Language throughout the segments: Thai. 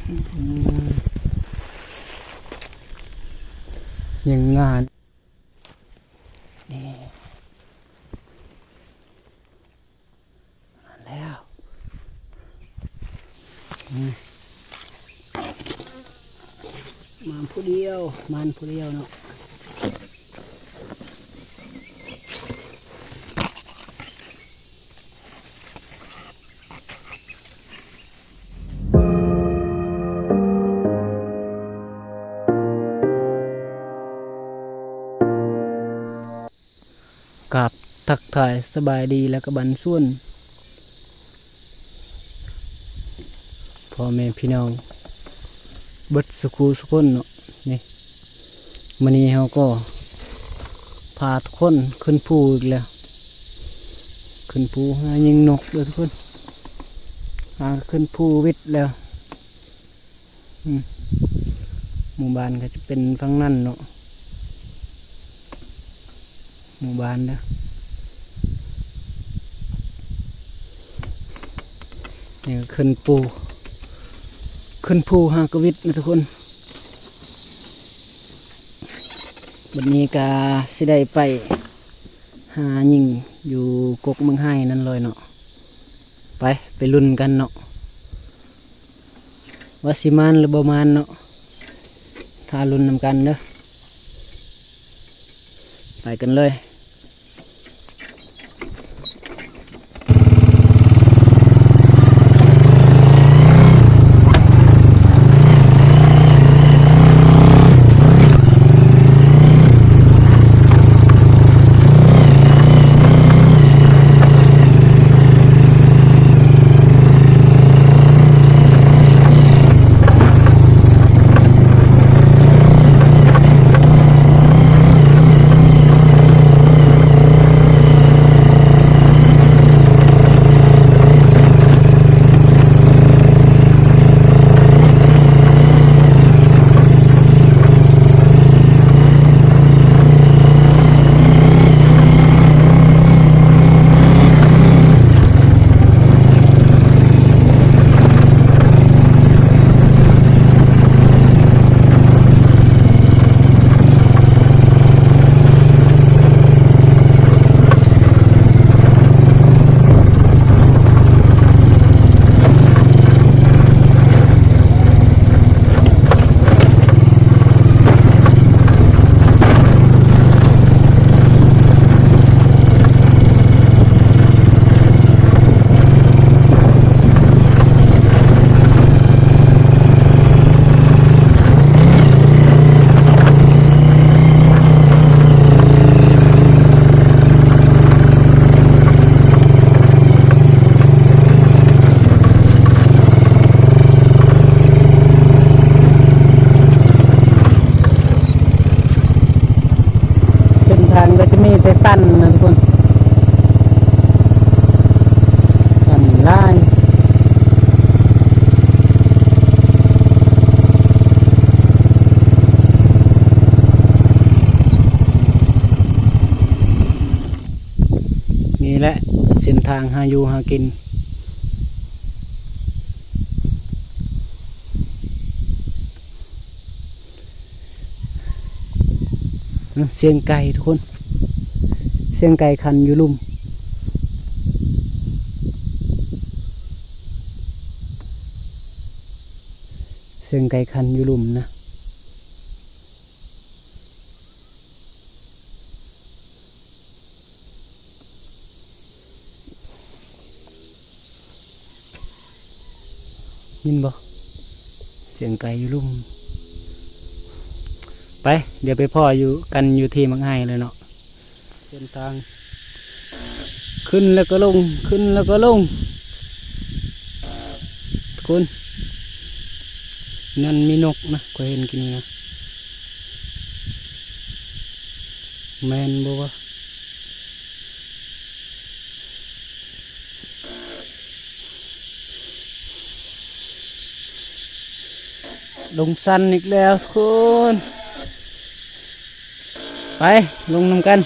ยังงานนี่แล้วมันผู้เดียวเนาะกับทักทายสบายดีแล้วก็บันส่วนพ่อแม่พี่น้องเบิดสุขุสุขคนเนาะนี่มื้อนี้เราก็พาทุกคนขึ้นภูอีกแล้วขึ้นภูหายิงนกเด้อทุกคนหาขึ้นภูวิทย์แล้วหมู่บ้านก็จะเป็นฝั่งนั้นเนาะหมู่บ้านเด้อนี่ขึ้นภูหากวิทย์นะทุกคนวันนี้ก็สิได้ไปหายิงอยู่กกเมืองไห้นั่นเลยเนาะไปลุ้นกันเนาะว่าสิมานหรือบ่มานเนาะถ้าลุ้นนำกันเด้อไปกันเลยก็จะมีแต่สั้นนะทุกคนสั้นลายนี่แหละเส้นทางหาอยู่หากินเสียงไก่ทุกคนเสียงไก่คันอยู่ลุ่มเสียงไก่คันอยู่ลุ่มนะยินบ่เสียงไก่อยู่ลุ่มไปเดี๋ยวไปพ่ออยู่กันอยู่ที่มังไห้เลยเนาะเส้นทางขึ้นแล้วก็ลงขึ้นแล้วก็ลงคุณนั่นมีนกนะก็เห็นกินนะแมนบ่วะลงสันอีกแล้วคุณไปลงน้ำกัน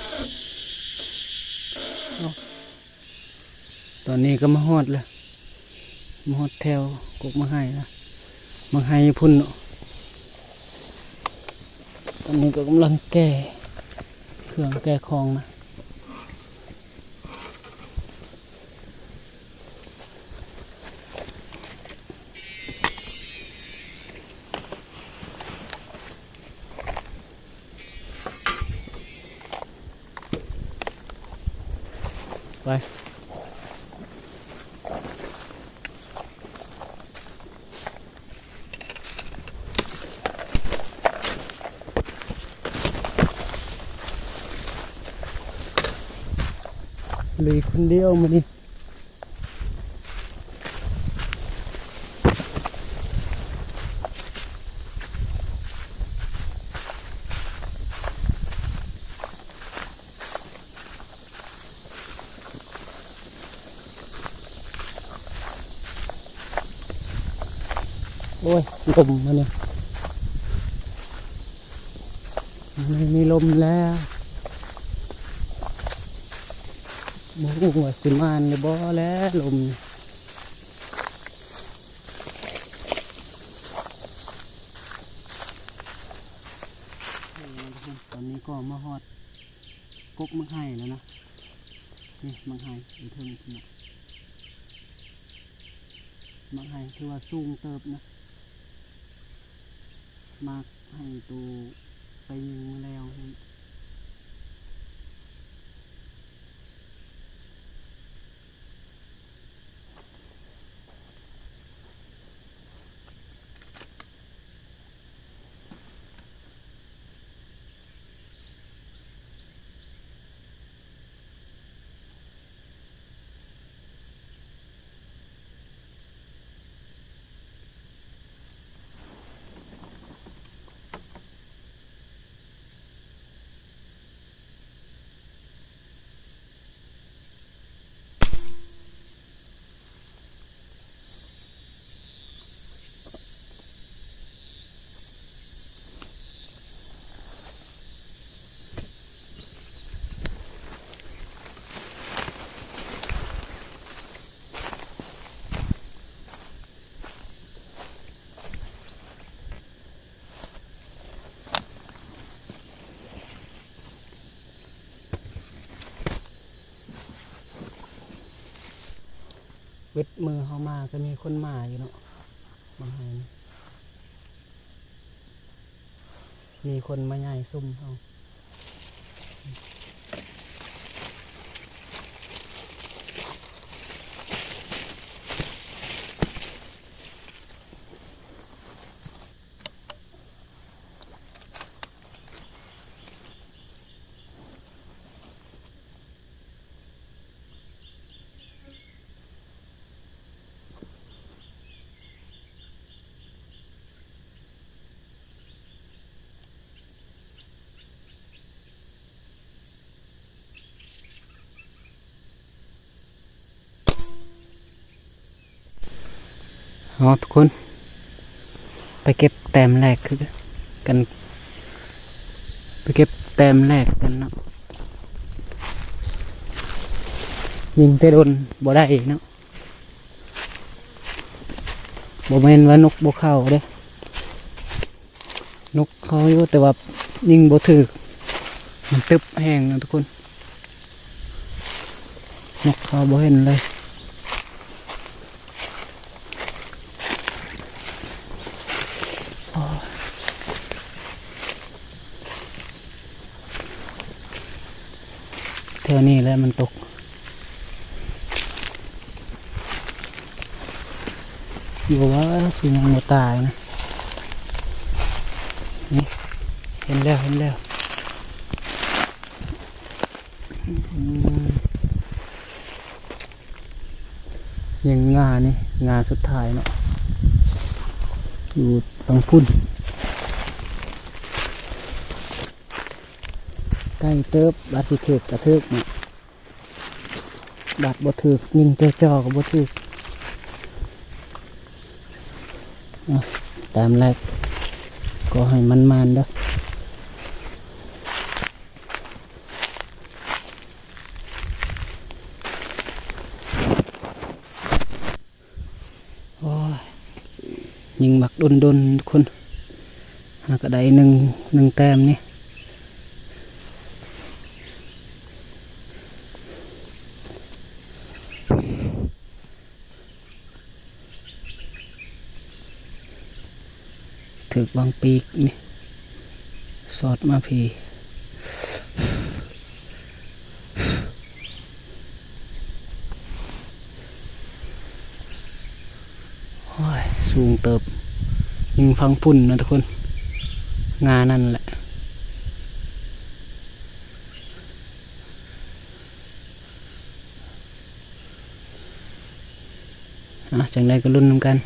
ตอนนี้ก็มาฮอดแล้วมาฮอดแถวกกมาให้นะ บางไฮพุ่นเนาะตอนนี้ก็กำลังแก้เครื่องแก้คลองนะไปลุยคนเดียวมานี่โอ้ยลมมาเนี่ยไม่มีลมแล้วโอ้โหสิมานเลยบ่แล้วลมตอนนี้ก็มาฮอดกกมังไห้แล้วนะนี่มังไห้อยู่เทิงนี่นะมังไห้คือว่าสูงเติบนะมากให้ตัวไปยิงมาแล้วเวทมือเขามาก็มีคนมาอยู่เนาะบางไห้มีคนมาใหญ่ซุ่มเขาเอาทุกคนไปเก็บแต้มแรกคือกันไปเก็บแต้มแรกกันเนาะยิงแต่โดนบ่ได้เนาะบ่แม่นว่านกบ่เข้าเด้นกเขาอยู่แต่ว่ายิงบ่ถึกมันตึบแห้งนะทุกคนนกเขาบ่เห็นเลยแถวนี้แหละมันตกอยู่ว่าสิยังบ่ตายนะนี่เห็นแล้วยังงานี่งาสุดท้ายเนาะอยู่ตรงพุ่นใกล้เติบบาดสิเถิกกระเทิกเนี่ยบาดบ่ถึกยิงเจ้าจอกับบ่ถึกตามแรกก็ให้มันเด้อโอ้ย ยิงหมักดนทุกคนหากระไดหนึ่งแต้มนี่ถึกบางปีกนี่สอดมาพีสูงเติบยิงฟังพุ่นนะทุกคนงานั่นแหละจังใดก็รุ่นนำกัน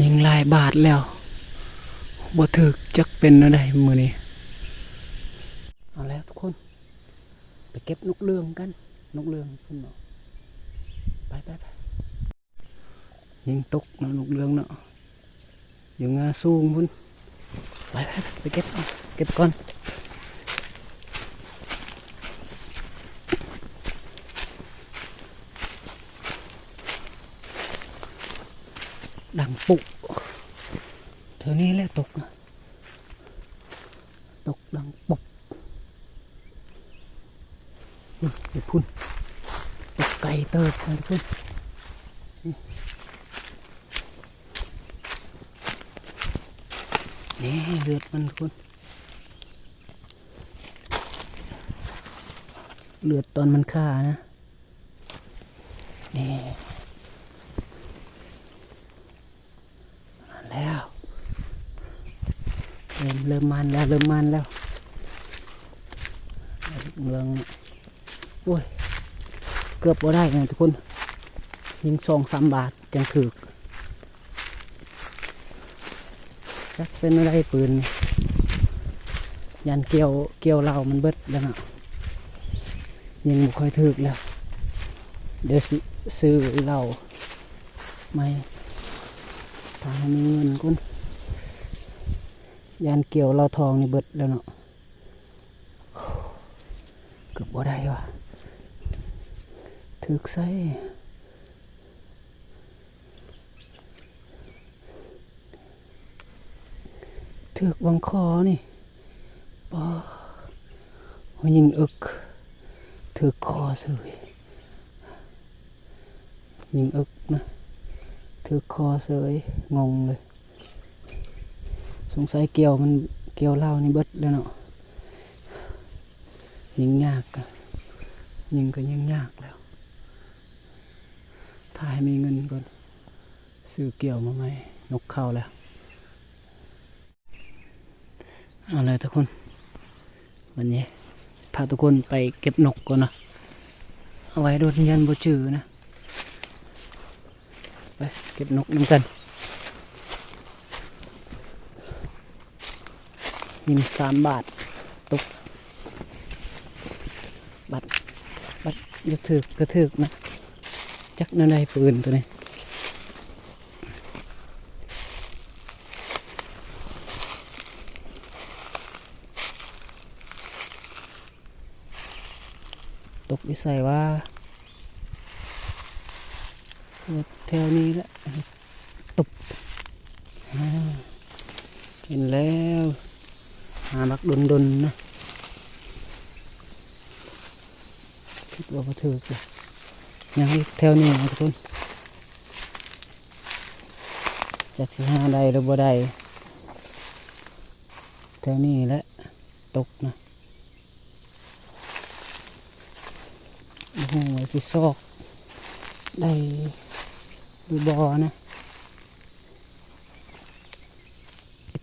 ยิงลายบาทแล้วบ่ถึกจักเป็นอะไรมือนี้เอาแล้วทุกคนไปเก็บนกเรืองกันนกเรืองพุ่นเนาะไปยิงตกนะนกเรืองเนาะอยู่งาสูงพุ่นไปเก็บก่อนดังปุเท่านี้แหละตกดังปุกเดี๋ยวพุ่นตกไก่เติบนะทุกคนนี่เลือดมันทุกคนเลือดตอนมันฆ่านะนี่แล้วเริ่มมันแล้วเมืองโอ้ยเกือบบ่ได้นะทุกคนยิง2-3 บาทจังถึกจักเป็นอะไรปืนยันเกี่ยวเรามันเบิดแล้วนะยิงบ่ค่อยถึกแล้วเดี๋ยวซื้อเราไม่ทางมีเงินกุนยันเกี่ยวเราทองนี่เบิดแล้วเนาะเกือบบ่ได้ว่ะถึกใส่ถึกบังคอนี่ปอยิงอึกถึกคอสวยยิงอึกนะถึกคอเสยงงเลยสงสัยเกี่ยวเหล้านี่เบิดแล้วเนาะยิงยากยิงก็ยิงยากแล้วถ้าให้มีเงินก่อนซื้อเกี่ยวมาไหมนกเข้าแล้วเอาเลยทุกคนวันนี้พาทุกคนไปเก็บนกก่อนนะเอาไว้โดนยันบ่จือนะไปเก็บนกน้ำกันยิง3 บาทตกบัดอย่าถึกกระถึกนะจักนั่นได้ปืนตัวนี้ตกวิสัยว่าแถวนี้แหละตุบเห็นแล้วหาบักดนนะคิดว่าพอถือเลยยังแถวนี้นะทุกคนจากสิหาได้หรือบ่ได้แถวนี้แหละตกนะโอ้โหสิซอกได้ดูบ่อนะ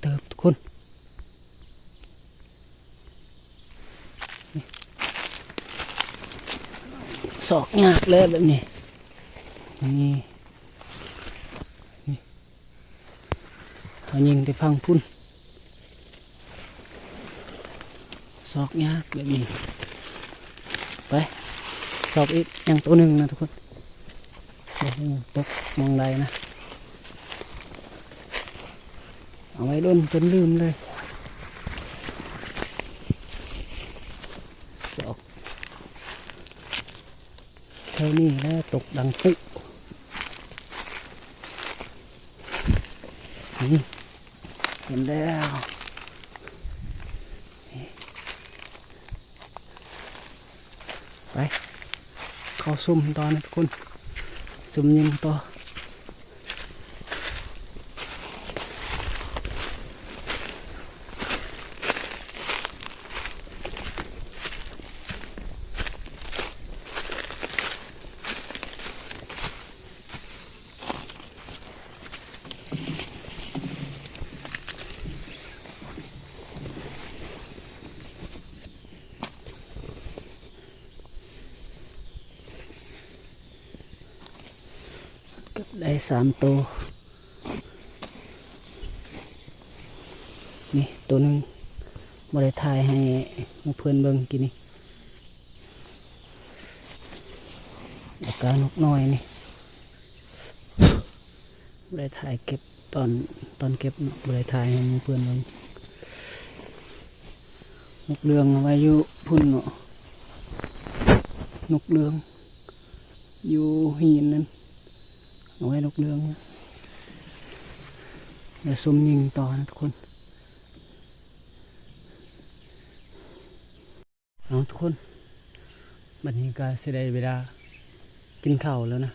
เติบทุกคนสอกยากเลยแบบนี้นี่เขายิงไปฟังพุ่นสอกยากแบบนี้ไปสอกอีกอย่างตัวหนึ่งนะทุกคนตกมองใดนะเอาไว้ด้นจนลืมเลยสอกเท่านี้แล้วตกดังปุ๊ นี่เห็นแล้ว ไปเข้าซุ่มต่อนะทุกคนซุ่มยิงต่อได้3 ตัวนี่ตัวหนึ่งบริถ่ายให้เพื่อนเบิ่งกินนี่อาการนกน้อยนี่บริถ่ายเก็บตอนเก็บเนาะบริถ่ายให้เพื่อนเบิ่งนกเรืองเอาไว้อยู่พุ่นเนาะนกเรืองอยู่หินนั่นเอาไว้นกเรืองเดี๋ยวซุ่มยิงต่อนะทุกคนเอาทุกคนบัดนี้ก็เสด็จเวลากินข้าวแล้วนะ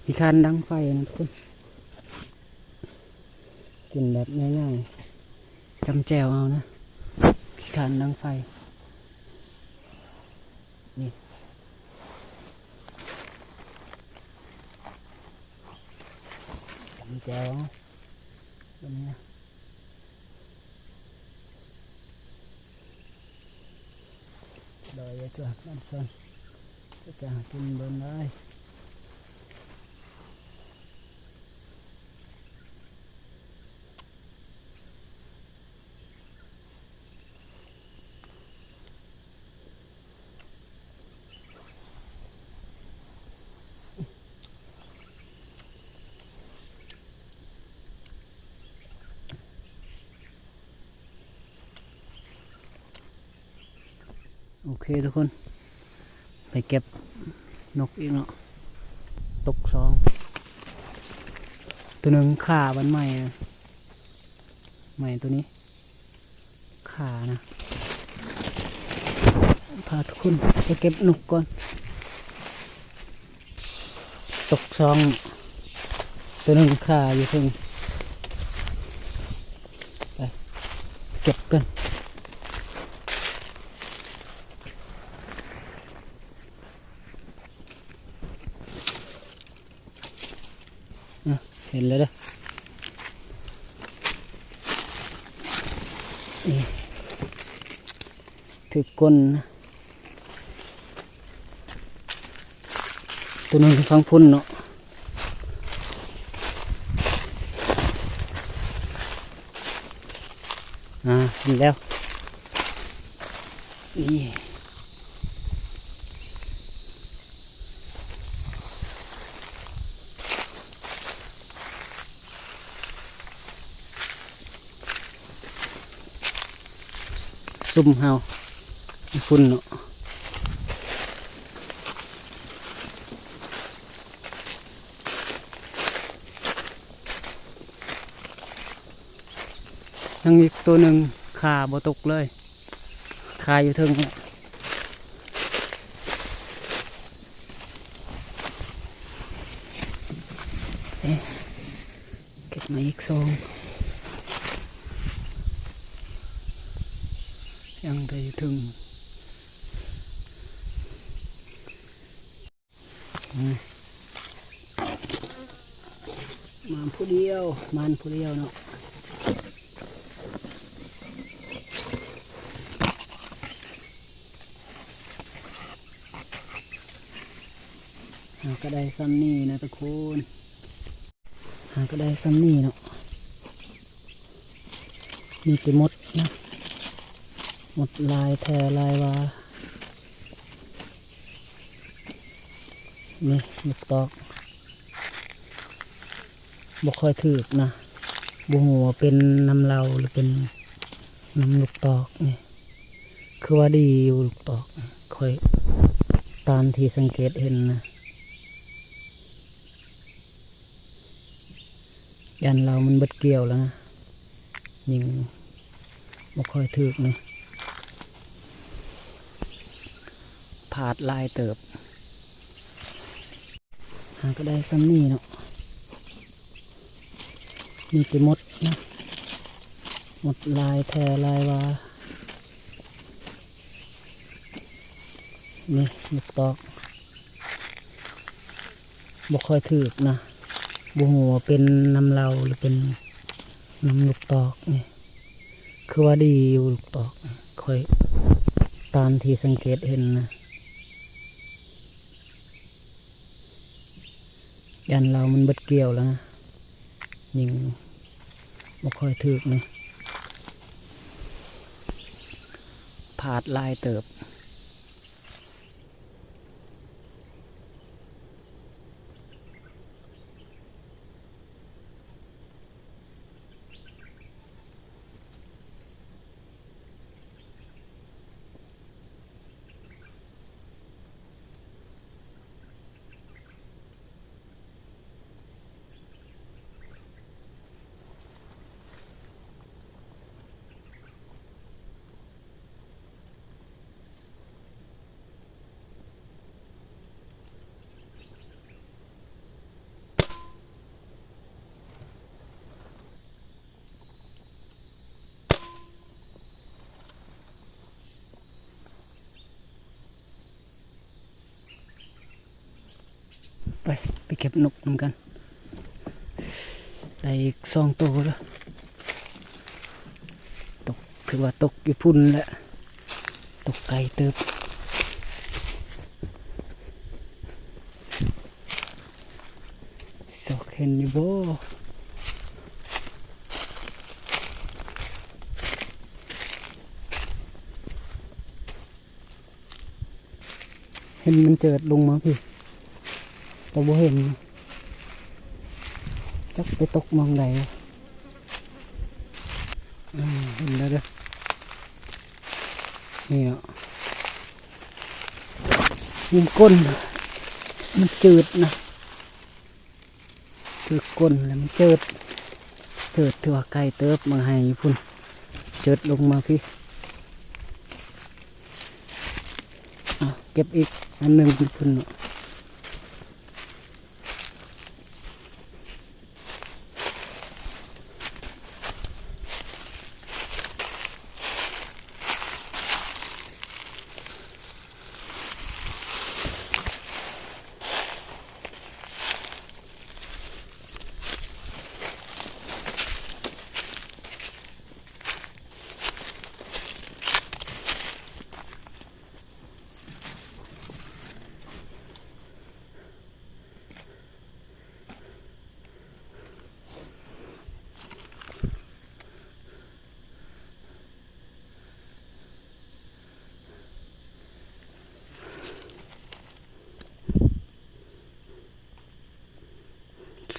มีการดังไฟนะทุกคนกินแบบง่ายๆจำแจวเอานะมีการดังไฟนี่จำแจวแบบนี้นะโดยจะช่วยนั่นส่วนจะหากินบนได้โอเคทุกคนไปเก็บนกอีกเนาะตก2ตัวหนึ่งขาบันใหม่ใหม่ตัวนี้ขานะพาทุกคนไปเก็บนกก่อนตก2ตัวหนึ่งขาอยู่ถึงไปเก็บกันเห็นเลยเด้อถือก้นตัวนึงฟังพุ่นเนาะเห็นแล้วนี่ซุ่มเฮาพุ่นเนาะยังอีกตัวหนึ่งขาบ่ตกเลยขาอยู่ถึงเก็บมาอีก2ยังได้ถึงมันผู้เดียวเนาะก็ได้ซ้ำนี่นะทุกคนก็ได้ซ้ำนี่เนาะมีแต่มดนะหมดลายแทลายวานี่ลูกตอกบ่ค่อยถือกนะบ่หัวเป็นน้ำเหลาหรือเป็นน้ำลูกตอกนี่คือว่าดีอยู่ลูกตอกค่อยตามที่สังเกตเห็นนะ ยันเรามันเบิดเกี่ยวแล้วนะยิงบ่ค่อยถึกนี่ผาดลายเติบหาก็ได้ซ้ำนี่เนาะมีแต่มดนะมดลายแทลายวานี่ลูกตอกบ่ค่อยถึกนะบ่ฮู้ว่าเป็นน้ำเราหรือเป็นน้ำลูกตอกนี่คือว่าดีอยู่ลูกตอกค่อยตามที่สังเกตเห็นนะยันเรามันเบิดเกี่ยวแล้วนะยิงบ่ค่อยถึกนี่ผาดลายเติบไปเก็บนกนำกันได้อีก2 ตัวแล้วตกคือว่าตกอยู่พุ่นแหละตกไกลเติบสอกเห็นอยู่บ่เห็นมันเจิดลงมาพี่แต่บ่เห็นจักไปตกมองใดเห็นแล้วเด้อนี่เนาะยิงก้นมันจืดนะคือก้นแล้วมันเจิดถือว่าไก่เติบมาให้พุ่นเจิดลงมาพี่เก็บอีกอันหนึ่งพุ่นเนาะ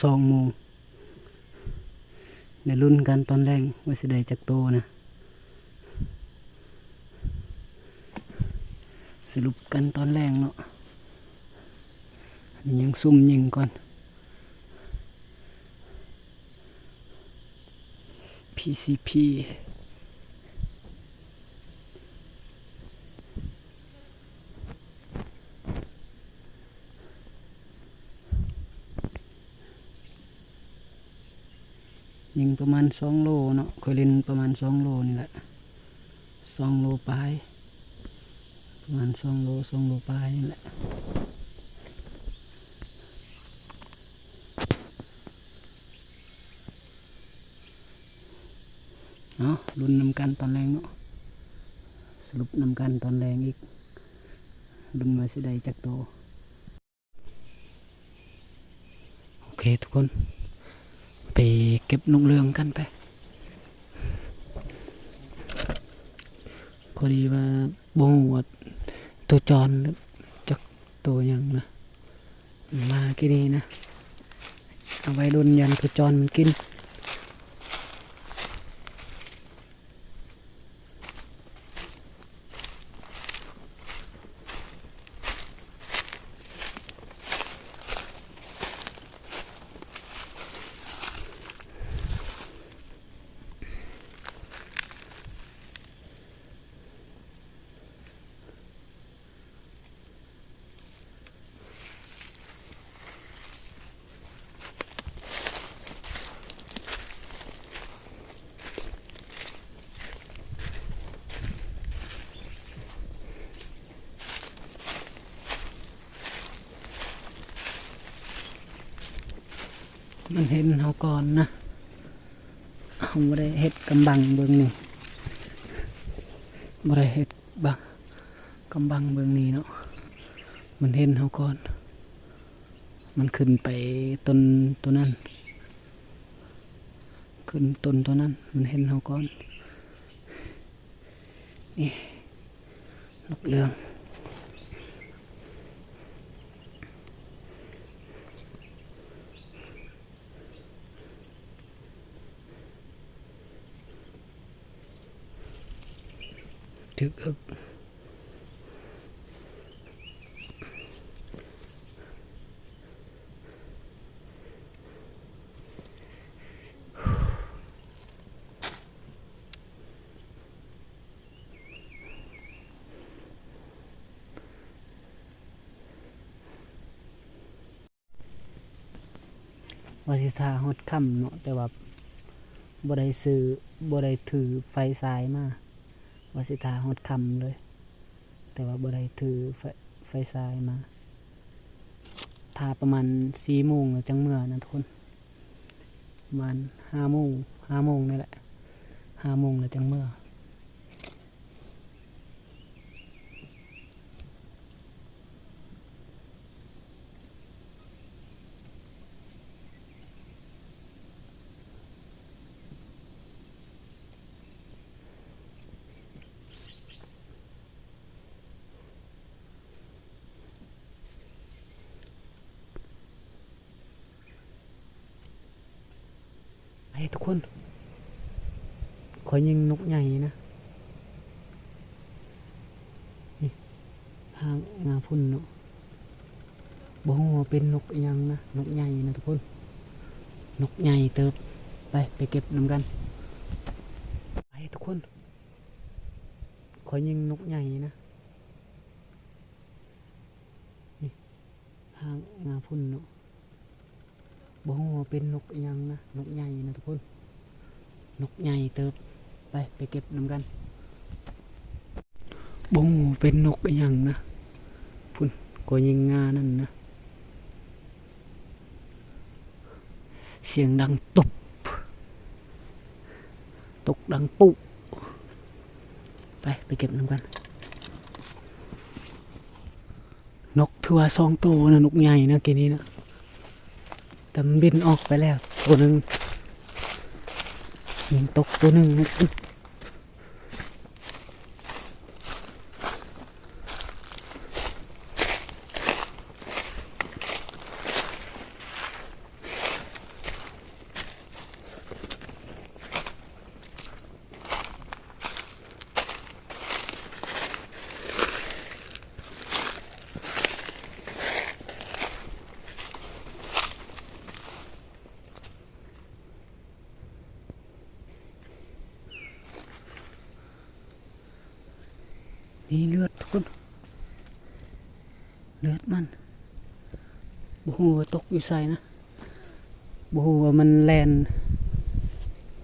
2 โมงในรุ่นกันตอนแรกว่าสิได้จักโตนะสรุปกันตอนแรกเนาะยังซุ่มยิงก่อน PCP ยิงประมาณ2 โลเนาะเคยเล่นประมาณ2 โลนี่แหละ2 โลปลายประมาณ2 โลปลายนี่แหละลุ้นนำกันตอนแรงเนาะสรุปนำกันตอนแรงอีกลุ้นมาสิได้จักโตโอเคทุกคนไปเก็บนกเรืองกันไปพอดีว่าบ่งว่าตัวจรจักตัวยังนะมากี่นี้นะเอาไว้โดนยันตัวจรมันกิน มันเห็นเฮาก่อนนะเฮาบ่ได้เฮ็ดกำบังเบิ่งนี่บ่ได้เฮ็ดบังกำบังเบิ่งนี่เนาะมันเห็นเฮาก่อนมันขึ้นไปต้นตัวนั้นขึ้นต้นตัวนั้นมันเห็นเฮาก่อนนี่นกเรืองถึกอึกว่าสิทาฮอดค่ำเนาะแต่ว่าบ่ได้ซื้อบ่ได้ถือไฟสายมาว่าสิทาฮอดค่ำเลยแต่ว่าบ่ได้ถือไฟสายมาทาประมาณ4 โมงแล้วจังเมื่อนะทุกคนประมาณ5 โมงนี่แหละ5 โมงแล้วจังเมื่อให้ทุกคนขอยิงนกใหญ่นะนี่ทางงาพุ่นเนาะบ่ฮู้ว่าเป็นนกอิหยังนะนกใหญ่นะทุกคนนกใหญ่เติบไปเก็บนำกันไปทุกคนขอยิงนกใหญ่นะนี่ทางงาพุ่นเนาะบ่ฮู้ว่าเป็นนกอิหยังนะนกใหญ่นะทุกคนนกใหญ่เติบไปเก็บนำกันบ่ฮู้ว่าเป็นนกอิหยังนะพุ่นก็ยิงงานั่นนะเสียงดังตุบตกดังปุ๊ไปเก็บนำกันนกถือว่า2 ตัวนะนกใหญ่นะกี่นี้นะแต่มันบินออกไปแล้วตัวหนึ่งยิงตกตัวหนึ่งนะนี่เลือดทุกคนเลือดมันบ่ฮู้ว่าตกอยู่ใส่นะบ่ฮู้ว่ามันแลน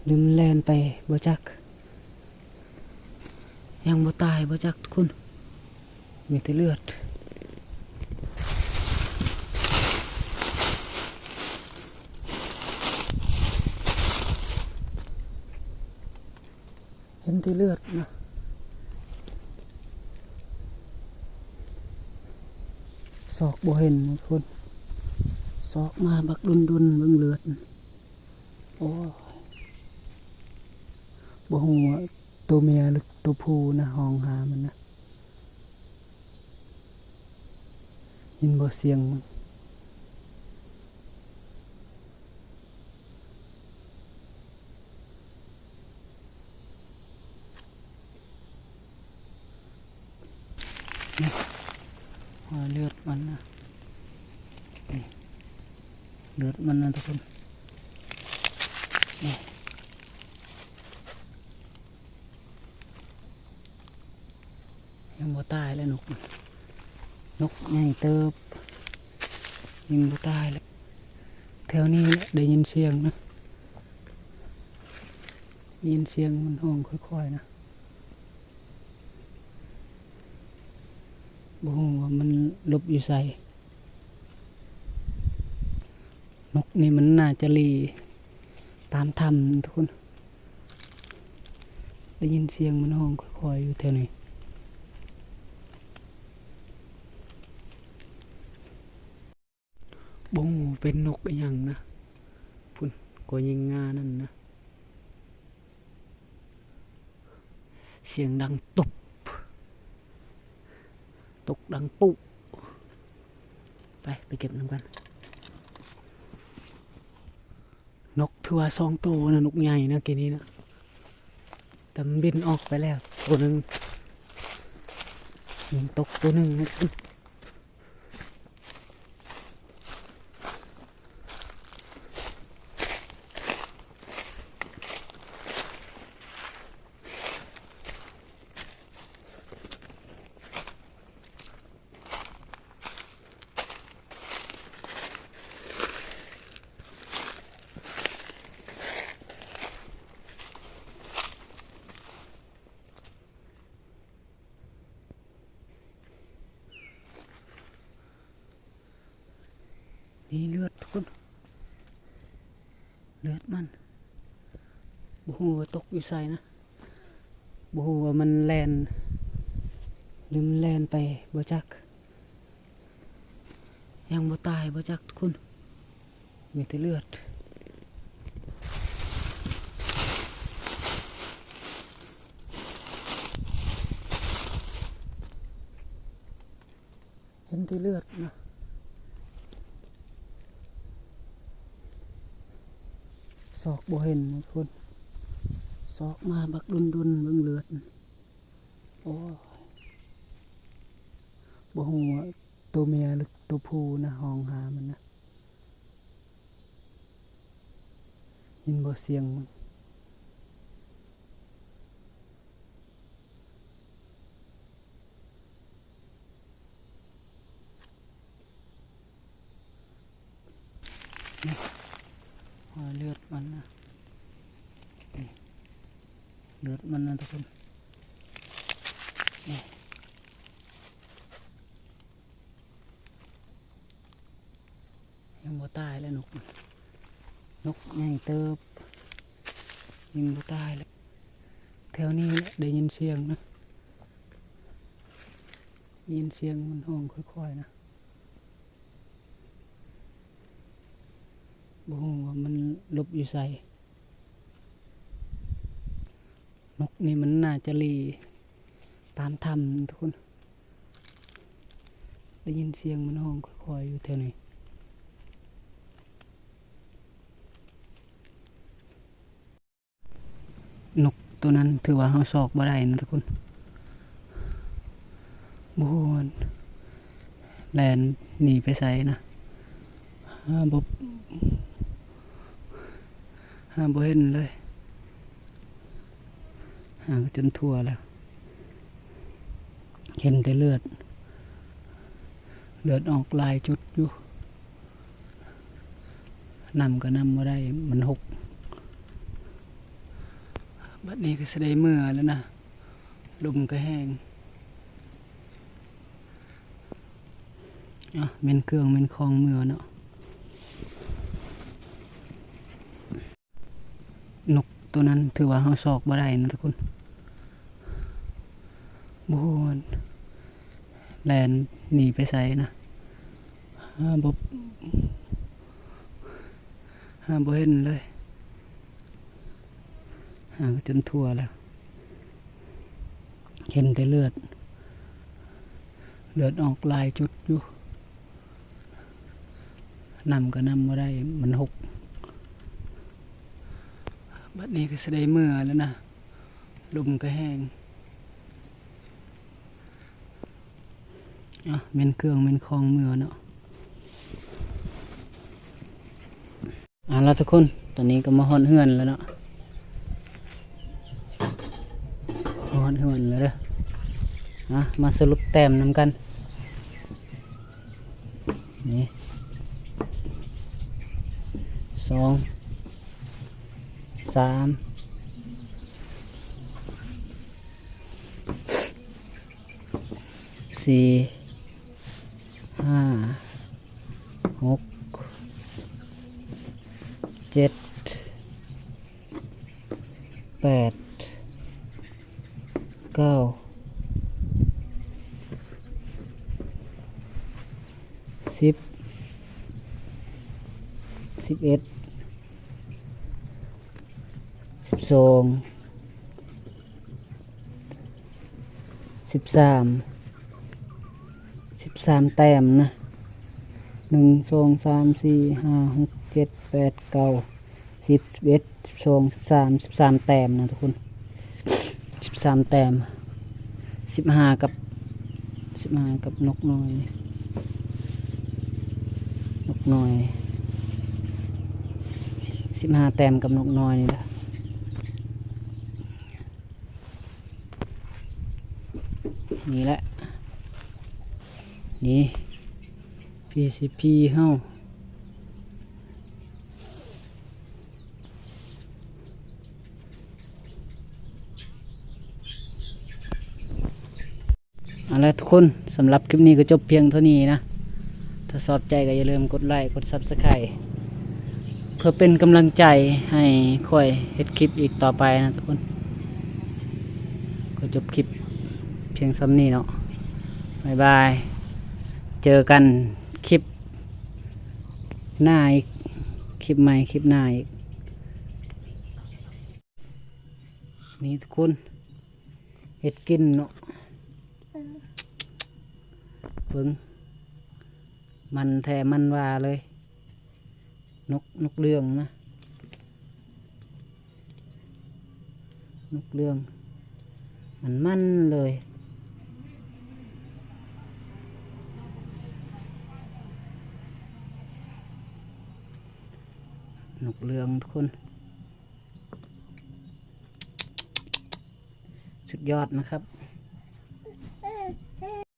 หรือมันแลนไปบ่จักยังบ่ตายบ่จักทุกคนมีแต่เลือดเห็นแต่เลือดนะศอกบ่เห็นทุกคนศอกมาบักดุนเบิ่งเลือดโอ้บ่ฮู้ว่าตัวเมียหรือตัวผู้นะห้องหามันนะยินบ่เสียงมันเลือดมันนะนี่เลือดมันนะทุกคนนี่ยังบ่ตายเลยนกใหญ่เติบยังบ่ตายเลยแถวนี้ได้ยินเสียงนะได้ยินเสียงมันห้องค่อยๆนะบ่ฮู้ว่ามันหลบอยู่ไส นกนี่มันน่าจะรีตามธรรมทุกคนได้ยินเสียงมันห้องค่อยๆอยู่แถวนี้บ่งเป็นนกอย่างนะพุ่นก็ยิงงานั่นนะเสียงดังตุบตกดังปุ๊ไปเก็บน้ำกันนกถือว่า2 ตัวนะนกใหญ่นะกีนี้นะแต่มันบินออกไปแล้วตัวหนึ่งยิงตกตัวหนึ่งนะนี่เลือดทุกคนเลือดมันบูฮูว่าตกอยู่ใส่นะบูฮูว่ามันแลนหรือมันแลนไปบ่จักยังบ่ตายบ่จักทุกคนมีแต่เลือดเห็นแต่เลือดนะศอกบ่เห็นทุกคนศอกมาบักดุนเบิ่งเลือดโอ้บ่ฮู้ว่าตัวเมียหรือตัวผู้นะห้องหามันนะยินบ่เสียงมันเลือดมันนะเลือดมันนะทุกคนนี่ยังบ่ตายแล้วนกใหญ่เติบยังบ่ตายเลยแถวนี้ได้ยินเสียงนะยินเสียงมันห้องค่อยๆนะบ่ฮู้ว่ามันหลบอยู่ใส่นกนี่มันน่าจะรีตามธรรมทุกคนได้ยินเสียงมันห้องค่อยๆอยู่แถวนี้นกตัวนั้นถือว่าเขาศอกบ่ได้นะทุกคนบ่ฮู้ว่าแลนหนีไปใส่นะบ่เห็นเลยหาจนทั่วแล้วเห็นแต่เลือดออกลายจุดอยู่นำก็นำบ่ได้มันหกบัดนี้ก็แสดงเมื่อแล้วนะลมก็แห้งเม็นเครื่องเม็นคลองเมื่อเนาะนกตัวนั้นถือว่าเขาศอกบ่ได้นะทุกคนบ่ฮู้ว่าแลนหนีไปใส่นะบ่เห็นเลยหาจนทั่วแล้วเห็นแต่เลือดออกลายจุดอยู่นำก็นำบ่ได้มันหกบัดนี้ก็แสดงเมื่อแล้วนะลมก็แห้งเม็นเครื่องเม็นคลองเมื่อเนาะแล้วทุกคนตอนนี้ก็มาฮอนเฮือนแล้วเนาะฮอนเฮือนแล้วเด้อมาสรุปแต้มนำกันนี่2 3 4 5 6 7 8 9 10 11 12 13 แต้มนะ1 2 3 4 5 6 7 8 9 10 11 12 13 แต้มนะทุกคน13 แต้ม15กับนกน้อย15 แต้มกับนกน้อยนี่แหละนี่แหละนี่ PCP เฮ้าเอาละทุกคนสำหรับคลิปนี้ก็จบเพียงเท่านี้นะถ้าชอบใจก็อย่าลืมกดไลค์กด Subscribe เพื่อเป็นกำลังใจให้ค่อยเฮ็ดคลิปอีกต่อไปนะทุกคนก็จบคลิปเพียงซ้ำนี้เนาะบ๊ายบายเจอกันคลิปหน้าอีกคลิปใหม่คลิปหน้าอีกนี่ทุกคนเฮ็ดกินเนาะเบิ่งมันแท้มันว่าเลยนกเรื่องนะนกเรื่องมันเลยนกเรื่องทุกคนสุดยอดนะครับ